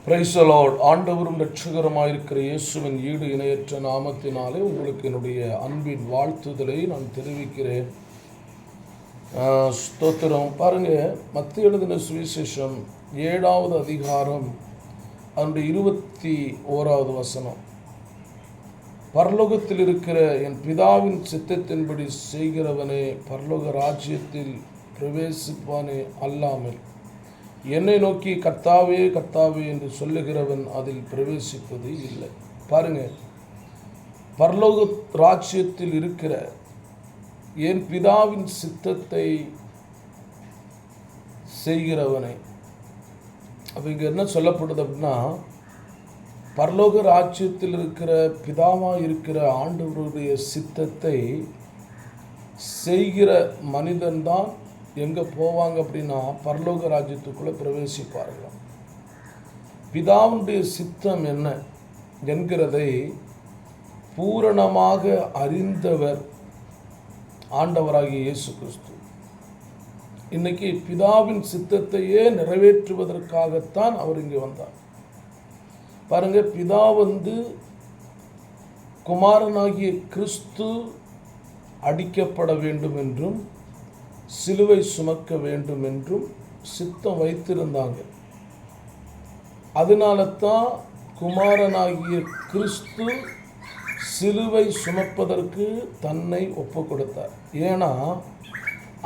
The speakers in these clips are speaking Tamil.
Praise the Lord. ஆண்டவரும் இரட்சகருமாயிருக்கிற இயேசுவின் ஈடு இணையற்ற நாமத்தினாலே உங்களுக்கு என்னுடைய அன்பின் வாழ்த்துதலை நான் தெரிவிக்கிறேன். ஸ்தோத்திரம். பாருங்க, மத்திய எழுதின சுவிசேஷம் 7வது அதிகாரம் அதனுடைய 21வது வசனம். பரலோகத்தில் இருக்கிற என் பிதாவின் சித்தத்தின்படி செய்கிறவனே பரலோக ராஜ்யத்தில் பிரவேசிப்பானே அல்லாமல் என்னை நோக்கி கர்த்தாவே கர்த்தாவே என்று சொல்லுகிறவன் அதில் பிரவேசிப்பது இல்லை. பாருங்க, பரலோக ராஜ்யத்தில் இருக்கிற என் பிதாவின் சித்தத்தை செய்கிறவனை. அப்போ இங்கே என்ன சொல்லப்படுது அப்படின்னா, பரலோக ராஜ்யத்தில் இருக்கிற பிதாவாக இருக்கிற ஆண்டவருடைய சித்தத்தை செய்கிற மனிதன்தான் எங்கே போவாங்க அப்படின்னா பரலோக ராஜ்யத்துக்குள்ளே பிரவேசிப்பார்கள். பிதாவுடைய சித்தம் என்ன என்கிறதை பூரணமாக அறிந்தவர் ஆண்டவராகிய இயேசு கிறிஸ்து. இன்னைக்கு பிதாவின் சித்தத்தையே நிறைவேற்றுவதற்காகத்தான் அவர் இங்கே வந்தார். பாருங்க, பிதா குமாரனாகிய கிறிஸ்து அடிக்கப்பட வேண்டும் என்றும் சிலுவை சுமக்க வேண்டும் என்றும் சித்தம் வைத்திருந்தாங்க. அதனால தான் குமாரனாகிய கிறிஸ்து சிலுவை சுமப்பதற்கு தன்னை ஒப்பு கொடுத்தார். ஏன்னா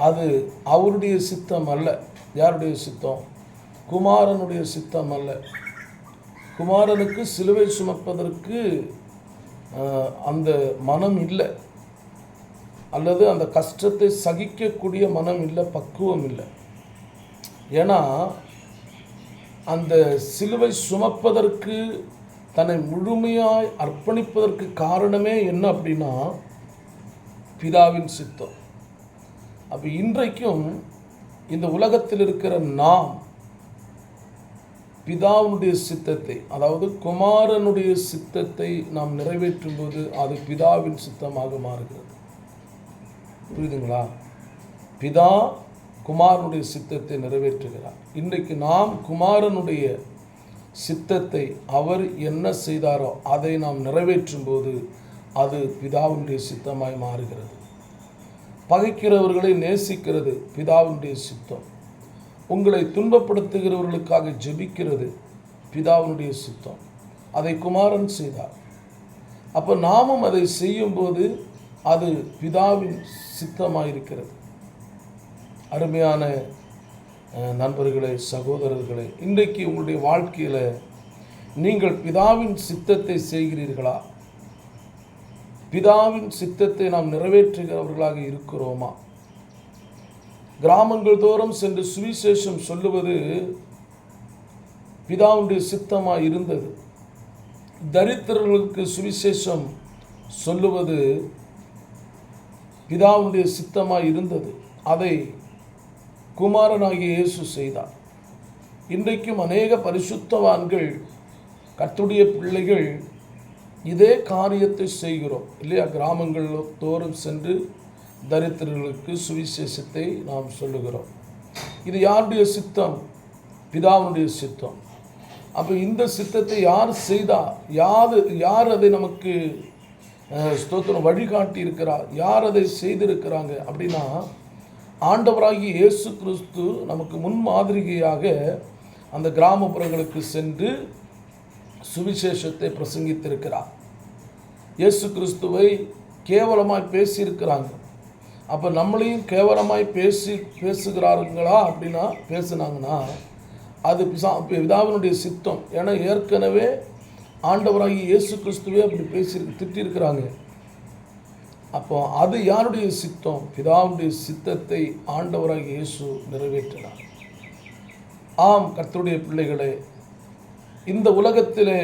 அது அவருடைய சித்தம் அல்ல. யாருடைய சித்தம்? குமாரனுடைய சித்தம் அல்ல. குமாரனுக்கு சிலுவை சுமப்பதற்கு அந்த மனம் இல்லை, அல்லது அந்த கஷ்டத்தை சகிக்கக்கூடிய மனம் இல்லை, பக்குவம் இல்லை. ஏன்னா அந்த சிலுவை சுமப்பதற்கு தன்னை முழுமையாய் அர்ப்பணிப்பதற்கு காரணமே என்ன அப்படின்னா பிதாவின் சித்தம். அப்போ இன்றைக்கும் இந்த உலகத்தில் இருக்கிற நாம் பிதாவுடைய சித்தத்தை, அதாவது குமாரனுடைய சித்தத்தை நாம் நிறைவேற்றும் போது அது பிதாவின் சித்தமாக மாறுகிறது. புரியுதுங்களா? பிதா குமாரனுடைய சித்தத்தை நிறைவேற்றுகிறார். இன்றைக்கு நாம் குமாரனுடைய சித்தத்தை, அவர் என்ன செய்தாரோ அதை நாம் நிறைவேற்றும் போது அது பிதாவுடைய சித்தமாய் மாறுகிறது. பகைக்கிறவர்களை நேசிக்கிறது பிதாவுடைய சித்தம். உங்களை துன்பப்படுத்துகிறவர்களுக்காக ஜெபிக்கிறது பிதாவுடைய சித்தம். அதை குமாரன் செய்தார். அப்போ நாமும் அதை செய்யும்போது அது பிதாவின் சித்தமாயிருக்கிறது. அருமையான நண்பர்களே, சகோதரர்களே, இன்றைக்கு உங்களுடைய வாழ்க்கையில் நீங்கள் பிதாவின் சித்தத்தை செய்கிறீர்களா? பிதாவின் சித்தத்தை நாம் நிறைவேற்றுகிறவர்களாக இருக்கிறோமா? கிராமங்கள் தோறும் சென்று சுவிசேஷம் சொல்லுவது பிதாவுடைய சித்தமாக இருந்தது. தரித்திரர்களுக்கு சுவிசேஷம் சொல்லுவது பிதாவுடைய சித்தமாக இருந்தது. அதை குமாரனாகிய இயேசு செய்தார். இன்றைக்கும் அநேக பரிசுத்தவான்கள், கர்த்தருடைய பிள்ளைகள் இதே காரியத்தை செய்கிறோம் இல்லையா? கிராமங்கள் தோறும் சென்று தரித்திரர்களுக்கு சுவிசேஷத்தை நாம் சொல்லுகிறோம். இது யாருடைய சித்தம்? பிதாவுடைய சித்தம். அப்போ இந்த சித்தத்தை யார் செய்தா? யார் அதை நமக்கு ஸ்தோத்திரம் வழிகாட்டி இருக்கிறார்? யார் அதை செய்திருக்கிறாங்க அப்படின்னா ஆண்டவராகிய இயேசு கிறிஸ்து நமக்கு முன்மாதிரியாக அந்த கிராமப்புறங்களுக்கு சென்று சுவிசேஷத்தை பிரசங்கித்திருக்கிறார். இயேசு கிறிஸ்துவை கேவலமாய் பேசியிருக்கிறாங்க. அப்போ நம்மளையும் கேவலமாய் பேசுகிறார்களா அப்படின்னா பேசுனாங்கன்னா அது பிதாவினுடைய சித்தம். ஏன்னா ஏற்கனவே ஆண்டவராகிய இயேசு கிறிஸ்துவே அப்படி திட்டிருக்கிறாங்க. அப்போ அது யாருடைய சித்தம்? பிதாவுடைய சித்தத்தை ஆண்டவராகிய இயேசு நிறைவேற்றினார். ஆம், கர்த்தருடைய பிள்ளைகளே, இந்த உலகத்திலே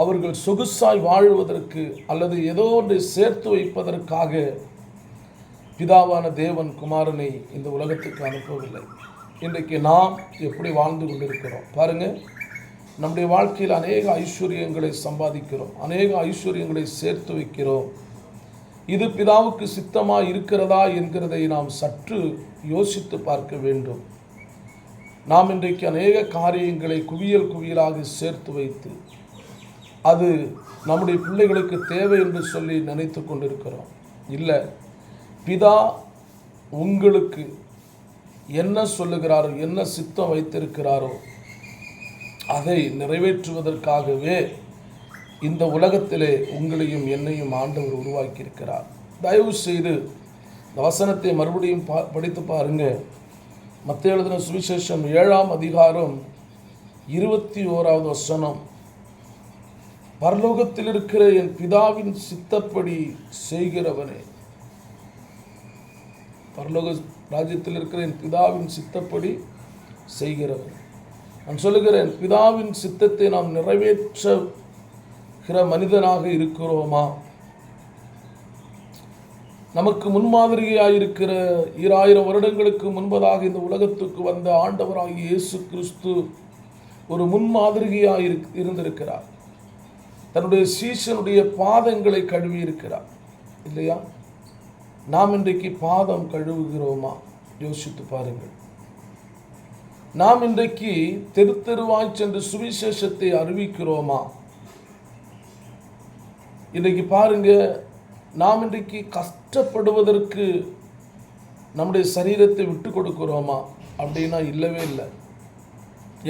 அவர்கள் சொகுசாய் வாழ்வதற்கு அல்லது ஏதோ ஒன்றை சேர்த்து வைப்பதற்காக பிதாவான தேவன் குமாரனை இந்த உலகத்துக்கு அனுப்பவில்லை. இன்றைக்கு நாம் எப்படி வாழ்ந்து கொண்டிருக்கிறோம் பாருங்கள். நம்முடைய வாழ்க்கையில் அநேக ஐஸ்வர்யங்களை சம்பாதிக்கிறோம், அநேக ஐஸ்வர்யங்களை சேர்த்து வைக்கிறோம். இது பிதாவுக்கு சித்தமாக இருக்கிறதா என்கிறதை நாம் சற்று யோசித்து பார்க்க வேண்டும். நாம் இன்றைக்கு அநேக காரியங்களை குவியல் குவியலாக சேர்த்து வைத்து அது நம்முடைய பிள்ளைகளுக்கு தேவை என்று சொல்லி நினைத்து கொண்டிருக்கிறோம். இல்லை, பிதா உங்களுக்கு என்ன சொல்லுகிறாரோ, என்ன சித்தம் வைத்திருக்கிறாரோ அதை நிறைவேற்றுவதற்காகவே இந்த உலகத்திலே உங்களையும் என்னையும் ஆண்டவர் உருவாக்கியிருக்கிறார். தயவு செய்து இந்த வசனத்தை மறுபடியும் படித்து பாருங்க. மத்தேயு எழுதின சுவிசேஷம் 7ஆம் அதிகாரம் 21வது வசனம். பரலோகத்தில் இருக்கிற என் பிதாவின் சித்தப்படி செய்கிறவனே, பரலோக ராஜ்யத்தில் இருக்கிற என் பிதாவின் சித்தப்படி செய்கிறவன். நான் சொல்லுகிறேன், பிதாவின் சித்தத்தை நாம் நிறைவேற்றுகிற மனிதனாக இருக்கிறோமா? நமக்கு முன்மாதிரியாயிருக்கிற 2000 வருடங்களுக்கு முன்பதாக இந்த உலகத்துக்கு வந்த ஆண்டவராகிய இயேசு கிறிஸ்து ஒரு முன்மாதிரியாக இருந்திருக்கிறார். தன்னுடைய சீஷனுடைய பாதங்களை கழுவி இருக்கிறார் இல்லையா? நாம் இன்றைக்கு பாதம் கழுவுகிறோமா? யோசித்து பாருங்கள். நாம் இன்றைக்கு தெரு தெருவாய் சென்று சுவிசேஷத்தை அறிவிக்கிறோமா? இன்றைக்கு பாருங்க, நாம் இன்றைக்கு கஷ்டப்படுவதற்கு நம்முடைய சரீரத்தை விட்டு கொடுக்கிறோமா? அப்படின்னா இல்லவே இல்லை.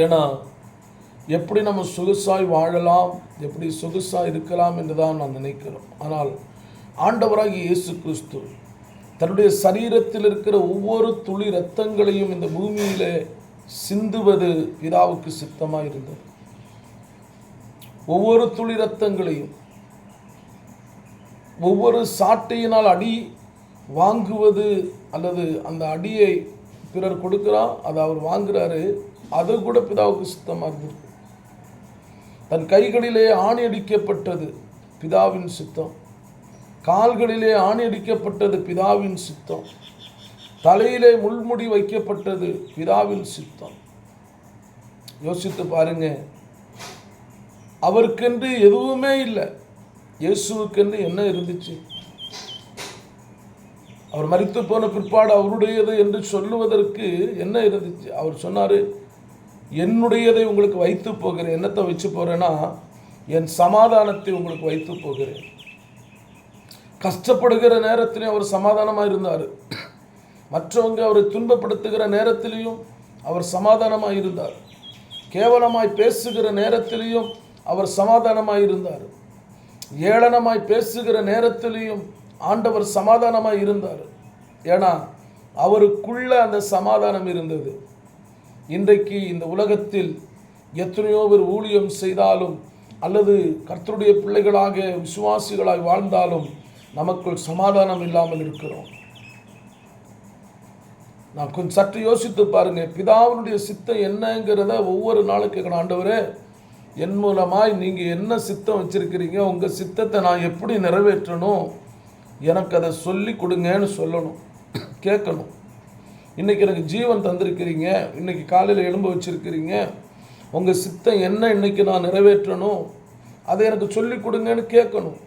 ஏன்னா எப்படி நம்ம சொகுசாய் வாழலாம், எப்படி சொகுசாய் இருக்கலாம் என்று தான் நான் நினைக்கிறோம். ஆனால் ஆண்டவராகிய இயேசு கிறிஸ்து தன்னுடைய சரீரத்தில் இருக்கிற ஒவ்வொரு துளி இரத்தங்களையும் இந்த பூமியிலே சிந்துவது பிதாவுக்கு சித்தமாக இருந்தது. ஒவ்வொரு துளி இரத்தங்களையும், ஒவ்வொரு சாட்டையினால் அடி வாங்குவது அல்லது அந்த அடியை பிறர் கொடுக்கிறான், அதை அவர் வாங்குறாரு, அது கூட பிதாவுக்கு சித்தமாக இருந்தது. தன் கைகளிலே ஆணி அடிக்கப்பட்டது பிதாவின் சித்தம், கால்களிலே ஆணி அடிக்கப்பட்டது பிதாவின் சித்தம், தலையிலே முள்முடி வைக்கப்பட்டது பிதாவின் சித்தம். யோசித்து பாருங்க, அவருக்கென்று எதுவுமே இல்லை. இயேசுவுக்கென்று என்ன இருந்துச்சு? அவர் மரித்து போன பிற்பாடு அவருடையது என்று சொல்லுவதற்கு என்ன இருந்துச்சு? அவர் சொன்னார், என்னுடையதை உங்களுக்கு வைத்து போகிறேன். என்னத்தை வச்சு போகிறேன்னா, என் சமாதானத்தை உங்களுக்கு வைத்து போகிறேன். கஷ்டப்படுகிற நேரத்திலையும் அவர் சமாதானமாக இருந்தார். மற்றவங்க அவரை துன்பப்படுத்துகிற நேரத்திலையும் அவர் சமாதானமாக இருந்தார். கேவலமாய் பேசுகிற நேரத்திலையும் அவர் சமாதானமாக இருந்தார். ஏளனமாய் பேசுகிற நேரத்திலையும் ஆண்டவர் சமாதானமாக இருந்தார். ஏன்னா அவருக்குள்ள அந்த சமாதானம் இருந்தது. இன்றைக்கு இந்த உலகத்தில் எத்தனையோ பேர் ஊழியம் செய்தாலும் அல்லது கர்த்தருடைய பிள்ளைகளாக விசுவாசிகளாய் வாழ்ந்தாலும் நமக்குள் சமாதானம் இல்லாமல் இருக்கிறோம். நான் கொஞ்சம் சற்று யோசித்து பாருங்க. பிதாவினுடைய சித்தம் என்னங்கிறத ஒவ்வொரு நாளும் கேட்கணும். ஆண்டவரே, என் மூலமாய் நீங்கள் என்ன சித்தம் வச்சிருக்கிறீங்க, உங்கள் சித்தத்தை நான் எப்படி நிறைவேற்றணும், எனக்கு அதை சொல்லி கொடுங்கன்னு சொல்லணும், கேட்கணும். இன்றைக்கி எனக்கு ஜீவன் தந்திருக்கிறீங்க, இன்றைக்கி காலையில் எழும்ப வச்சுருக்கிறீங்க, உங்கள் சித்தம் என்ன இன்றைக்கி நான் நிறைவேற்றணும், அதை எனக்கு சொல்லி கொடுங்கன்னு கேட்கணும்.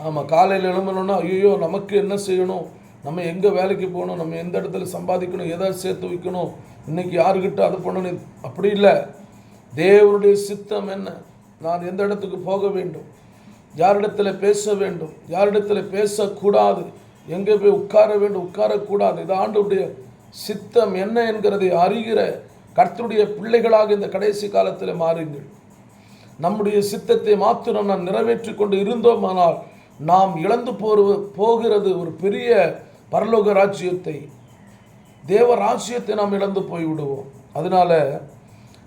ஆமாம், காலையில் எழும்பணுன்னா ஐயோ நமக்கு என்ன செய்யணும், நம்ம எங்கே வேலைக்கு போகணும், நம்ம எந்த இடத்துல சம்பாதிக்கணும், எதை சேர்த்து வைக்கணும், இன்றைக்கி யாருக்கிட்ட அதை பண்ணணும், அப்படி இல்லை. தேவனுடைய சித்தம் என்ன, நான் எந்த இடத்துக்கு போக வேண்டும், யாரிடத்தில் பேச வேண்டும், யாரிடத்தில் பேசக்கூடாது, எங்கே போய் உட்கார வேண்டும், உட்காரக்கூடாது, இது ஆண்டவருடைய சித்தம் என்ன என்கிறதை அறிகிற கர்த்தருடைய பிள்ளைகளாக இந்த கடைசி காலத்தில் மாறுங்கள். நம்முடைய சித்தத்தை மாத்திரம் நாம் நிறைவேற்றி கொண்டு இருந்தோமானால் நாம் இழந்து போகிறது ஒரு பெரிய பரலோக ராஜ்யத்தை, தேவ ராஜ்யத்தை நாம் இழந்து போய்விடுவோம். அதனால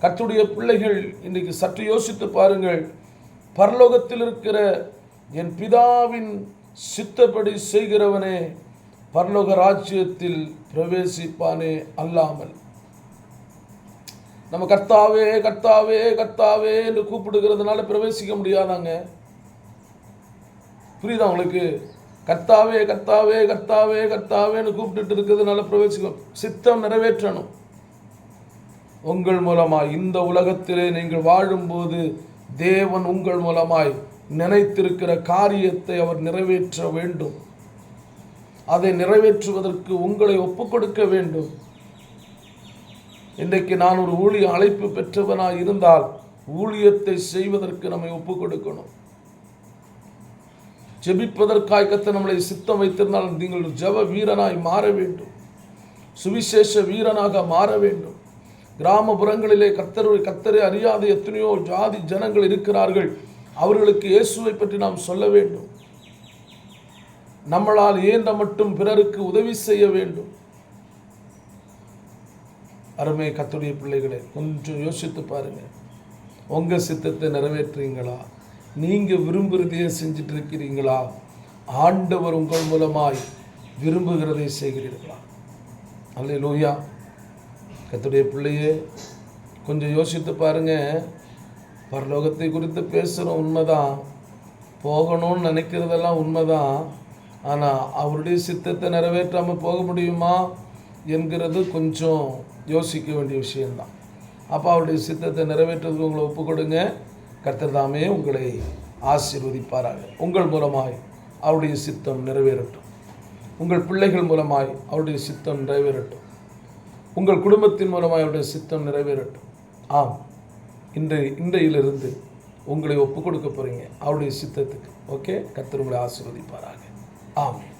கர்த்தருடைய பிள்ளைகள் இன்றைக்கு சற்று யோசித்து பாருங்கள். பரலோகத்தில் இருக்கிற என் பிதாவின் சித்தப்படி செய்கிறவனே பரலோக ராஜ்யத்தில் பிரவேசிப்பானே அல்லாமல். நம்ம கர்த்தாவே கர்த்தாவே கர்த்தாவே என்று கூப்பிடுகிறதுனால பிரவேசிக்க முடியாதாங்க. புரியுதா உங்களுக்கு? கர்த்தாவே கர்த்தாவே கர்த்தாவே கர்த்தாவேன்னு கூப்பிட்டு இருக்கிறதுனால பிரவேசிக்கும். சித்தம் நிறைவேற்றணும். உங்கள் மூலமாய் இந்த உலகத்திலே நீங்கள் வாழும்போது தேவன் உங்கள் மூலமாய் நினைத்திருக்கிற காரியத்தை அவர் நிறைவேற்ற வேண்டும். அதை நிறைவேற்றுவதற்கு உங்களை ஒப்புக் கொடுக்க வேண்டும். இன்றைக்கு நான் ஒரு ஊழிய அழைப்பு பெற்றவனாய் இருந்தால் ஊழியத்தை செய்வதற்கு நம்மை ஒப்புக் கொடுக்கணும். ஜெபிப்பதற்காய் கர்த்தர் நம்மளை சித்தம் வைத்திருந்தால் நீங்கள் ஜெப வீரனாய் மாற வேண்டும், சுவிசேஷ வீரனாக மாற வேண்டும். கிராமப்புறங்களிலே கர்த்தரை அறியாத எத்தனையோ ஜாதி ஜனங்கள் இருக்கிறார்கள். அவர்களுக்கு இயேசுவை பற்றி நாம் சொல்ல வேண்டும். நம்மளால் இயன்ற மட்டும் பிறருக்கு உதவி செய்ய வேண்டும். அருமை கர்த்தருடைய பிள்ளைகளே, கொஞ்சம் யோசித்து பாருங்க. உங்க சித்தத்தை நிறைவேற்றுறீங்களா? நீங்க விரும்புகிறதையே செஞ்சுட்டு இருக்கிறீங்களா? ஆண்டவர் உங்கள் மூலமாய் விரும்புகிறதை செய்கிறீர்களா? அல்லேலூயா. கர்த்தருடைய பிள்ளையே, கொஞ்சம் யோசித்து பாருங்க. பரலோகத்தை குறித்து பேசுகிறோம், உண்மைதான். போகணும்னு நினைக்கிறதெல்லாம் உண்மைதான். ஆனால் அவருடைய சித்தத்தை நிறைவேற்றாமல் போக முடியுமா என்கிறது கொஞ்சம் யோசிக்க வேண்டிய விஷயம்தான். அப்போ அவருடைய சித்தத்தை நிறைவேற்றுறதுக்கு உங்களை ஒப்பு கொடுங்க. கர்த்தர் தாமே உங்களை ஆசீர்வதிப்பாராக. உங்கள் மூலமாய் அவருடைய சித்தம் நிறைவேறட்டும். உங்கள் பிள்ளைகள் மூலமாய் அவருடைய சித்தம் நிறைவேறட்டும். உங்கள் குடும்பத்தின் மூலமாய் அவருடைய சித்தம் நிறைவேறட்டும். ஆம், இன்றையிலிருந்து உங்களை ஒப்பு கொடுக்க போகிறீங்க அவருடைய சித்தத்துக்கு. ஓகே, கர்த்தர் உங்களை ஆசீர்வதிப்பாராக. ஆமென்.